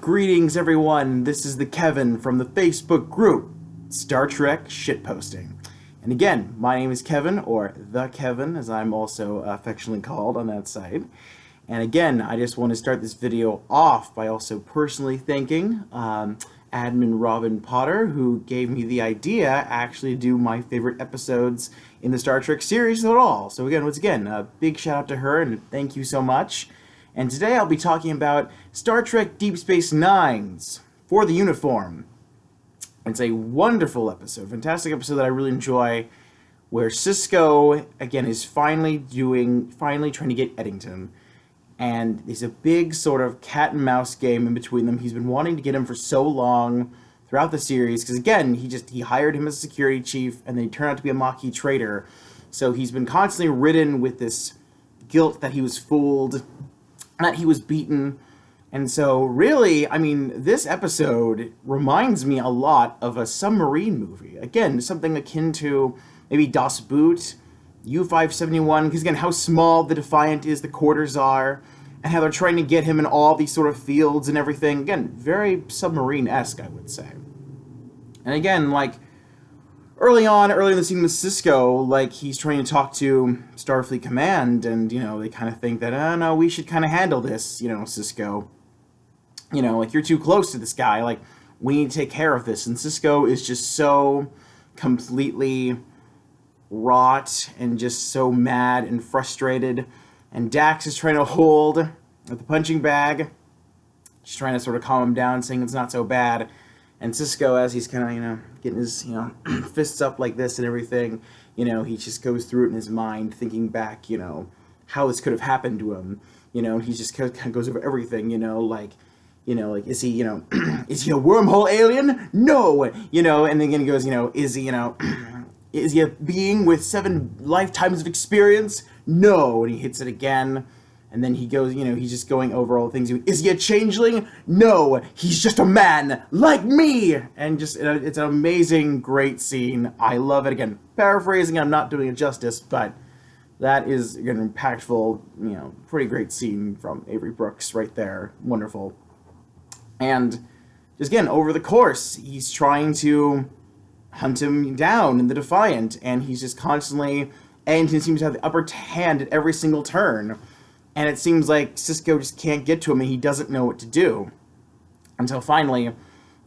Greetings, everyone. This is the Kevin from the Facebook group Star Trek Shitposting. And again, my name is Kevin, or the Kevin, as I'm also affectionately called on that site. And again, I just want to start this video off by also personally thanking admin Robyn Potter, who gave me the idea actually to do my favorite episodes in the Star Trek series at all. So again, once again, a big shout out to her and thank you so much. And today I'll be talking about Star Trek Deep Space Nine's For the Uniform. It's a wonderful episode, fantastic episode that I really enjoy, where Sisko, again, is finally trying to get Eddington. And there's a big sort of cat and mouse game in between them. He's been wanting to get him for so long throughout the series, because again, he hired him as a security chief, and then he turned out to be a Maquis traitor. So he's been constantly ridden with this guilt that he was fooled, that he was beaten. And so really, I mean, this episode reminds me a lot of a submarine movie. Again, something akin to maybe Das Boot, U-571, because again, how small the Defiant is, the quarters are, and how they're trying to get him in all these sort of fields and everything. Again, very submarine-esque, I would say. And again, like, early in the scene with Sisko, like, he's trying to talk to Starfleet Command, and, you know, they kind of think that, oh, no, we should kind of handle this, you know, Sisko. You know, like, you're too close to this guy, like, we need to take care of this. And Sisko is just so completely wrought and just so mad and frustrated. And Dax is trying to hold at the punching bag, just trying to sort of calm him down, saying it's not so bad. And Sisko, as he's kind of, you know, getting his, you know, fists up like this and everything, you know, he just goes through it in his mind, thinking back, you know, how this could have happened to him. You know, he just kind of goes over everything, you know, like, is he, you know, is he a wormhole alien? No! You know, and then he goes, you know, is he, you know, is he a being with 7 lifetimes of experience? No! And he hits it again. And then he goes, you know, he's just going over all the things. Is he a changeling? No! He's just a man like me! And just, it's an amazing, great scene. I love it. Again, paraphrasing, I'm not doing it justice, but that is, again, an impactful, you know, pretty great scene from Avery Brooks right there. Wonderful. And just again, over the course, he's trying to hunt him down in the Defiant, and he's just constantly, and he seems to have the upper hand at every single turn. And it seems like Sisko just can't get to him, and he doesn't know what to do. Until finally,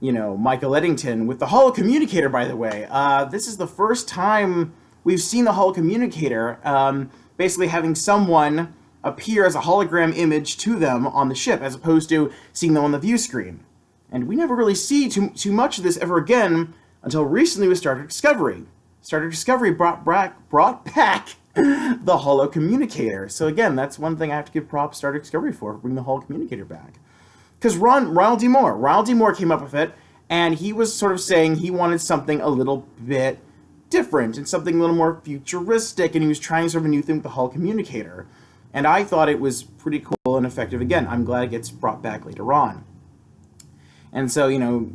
you know, Michael Eddington, with the holocommunicator, by the way. This is the first time we've seen the holocommunicator, basically having someone appear as a hologram image to them on the ship, as opposed to seeing them on the view screen. And we never really see too much of this ever again until recently with Star Trek Discovery. Star Trek Discovery brought back the holocommunicator. So again, that's one thing I have to give props to Star Trek Discovery for bringing the holocommunicator back. Because Ronald D. Moore came up with it, and he was sort of saying he wanted something a little bit different and something a little more futuristic, and he was trying sort of a new thing with the holocommunicator. And I thought it was pretty cool and effective. Again, I'm glad it gets brought back later on. And so, you know,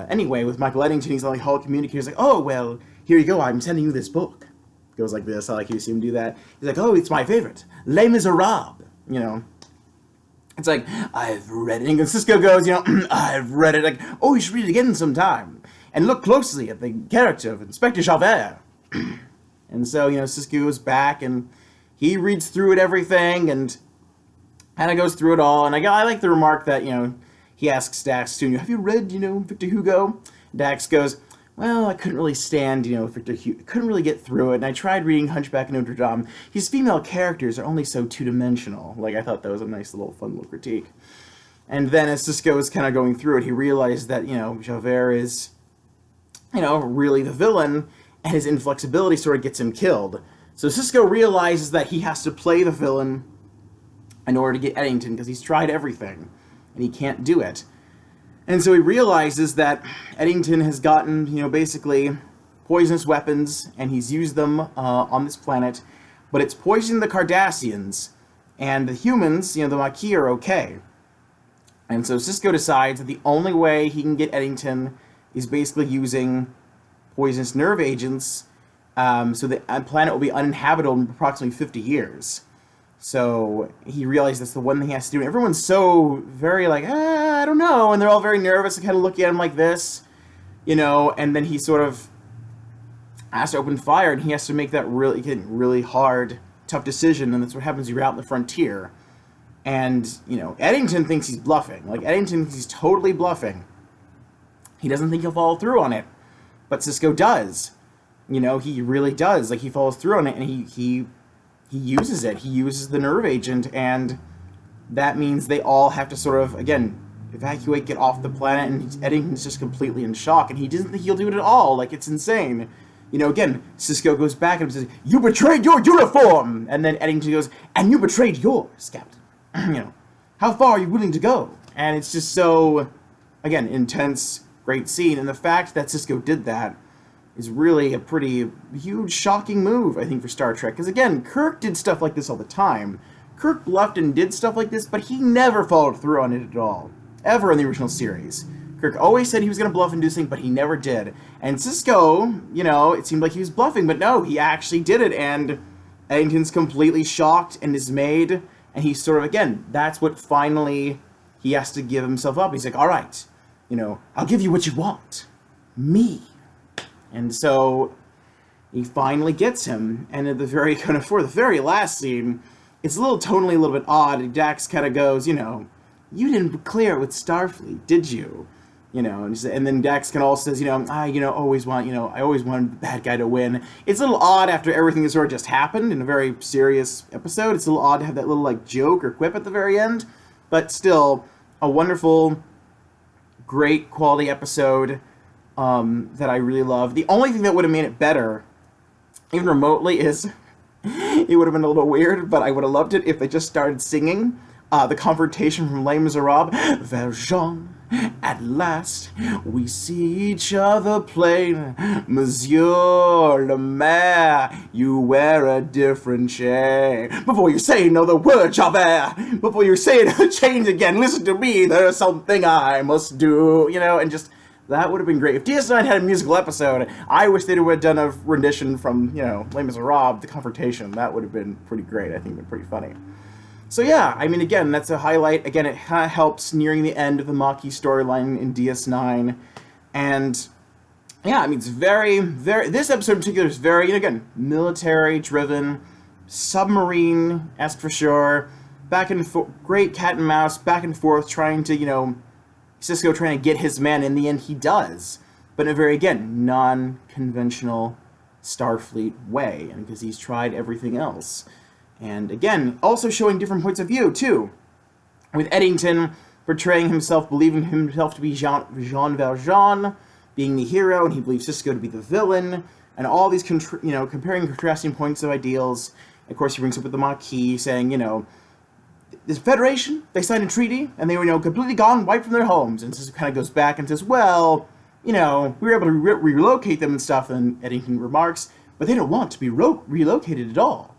anyway, with Michael Eddington, he's like, holocommunicator. He's like, oh, well, here you go. I'm sending you this book. It goes like this. I like you see him do that. He's like, oh, it's my favorite. Les Miserables. You know, it's like, I've read it. And Sisko goes, you know, I've read it. Like, oh, you should read it again sometime. And look closely at the character of Inspector Javert. And so, you know, Sisko goes back and he reads through it, everything, and kind of goes through it all. And I like the remark that, you know, he asks Dax, you know, have you read, you know, Victor Hugo? Dax goes, well, I couldn't really stand, you know, Victor Hugo. Couldn't really get through it, and I tried reading Hunchback of Notre Dame. His female characters are only so two-dimensional. Like, I thought that was a nice little, fun little critique. And then as Sisko is kind of going through it, he realized that, you know, Javert is, you know, really the villain, and his inflexibility sort of gets him killed. So Sisko realizes that he has to play the villain in order to get Eddington, because he's tried everything, and he can't do it. And so he realizes that Eddington has gotten, you know, basically poisonous weapons, and he's used them on this planet, but it's poisoning the Cardassians, and the humans, you know, the Maquis, are okay. And so Sisko decides that the only way he can get Eddington is basically using poisonous nerve agents, so the planet will be uninhabitable in approximately 50 years. So he realized that's the one thing he has to do. And everyone's so very like, I don't know. And they're all very nervous and kind of look at him like this, and then he sort of has to open fire, and he has to make that really hard, tough decision. And that's what happens. You're out in the frontier. And, Eddington thinks he's bluffing. Like, Eddington thinks he's totally bluffing. He doesn't think he'll follow through on it. But Sisko does. He really does. Like, he follows through on it, and he uses it. He uses the nerve agent, and that means they all have to sort of, again, evacuate, get off the planet, and Eddington's just completely in shock, and he doesn't think he'll do it at all. Like, it's insane. Again, Sisko goes back and says, "You betrayed your uniform!" And then Eddington goes, "And you betrayed yours, Captain." How far are you willing to go? And it's just so, again, intense, great scene. And the fact that Sisko did that is really a pretty huge, shocking move, I think, for Star Trek. Because, again, Kirk did stuff like this all the time. Kirk bluffed and did stuff like this, but he never followed through on it at all. Ever in the original series. Kirk always said he was going to bluff and do something, but he never did. And Sisko, it seemed like he was bluffing, but no, he actually did it. And Eddington's completely shocked and dismayed. And he's sort of, again, that's what finally he has to give himself up. He's like, all right, I'll give you what you want. Me. And so he finally gets him. And at the very, for the very last scene, it's a little tonally a little bit odd. Dax kind of goes, you didn't clear it with Starfleet, did you? And then Dax kind of also says, I always wanted the bad guy to win. It's a little odd after everything that sort of just happened in a very serious episode. It's a little odd to have that little, like, joke or quip at the very end. But still, a wonderful, great quality episode that I really love. The only thing that would have made it better, even remotely, is it would have been a little weird, but I would have loved it if they just started singing the confrontation from Les Miserables. Valjean, at last we see each other plain. Monsieur le Maire, you wear a different shade. Before you say another word, Javert, before you say it, change again, listen to me, there's something I must do, and just, that would have been great. If DS9 had a musical episode, I wish they would have done a rendition from, Les Miserables, the confrontation. That would have been pretty great. I think it would have been pretty funny. So yeah, I mean, again, that's a highlight. Again, it kind of helps nearing the end of the Maquis storyline in DS9. And yeah, I mean, it's very, this episode in particular is very, again, military-driven, submarine-esque for sure, back and forth, great cat and mouse, back and forth, trying to, Sisko trying to get his man. In the end, he does. But in a very, again, non-conventional Starfleet way, and because he's tried everything else. And again, also showing different points of view, too. With Eddington portraying himself, believing himself to be Jean Valjean, being the hero, and he believes Sisko to be the villain, and all these, comparing and contrasting points of ideals. Of course, he brings up with the Maquis, saying, this Federation, they signed a treaty, and they were, completely gone, wiped from their homes. And Sisko kind of goes back and says, well, we were able to relocate them and stuff, and Eddington remarks, but they don't want to be relocated at all.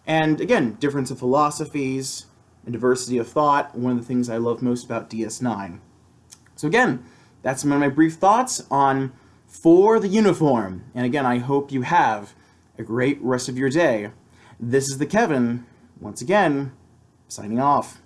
And again, difference of philosophies and diversity of thought, one of the things I love most about DS9. So again, that's some of my brief thoughts on For the Uniform. And again, I hope you have a great rest of your day. This is the Kevin, once again, signing off.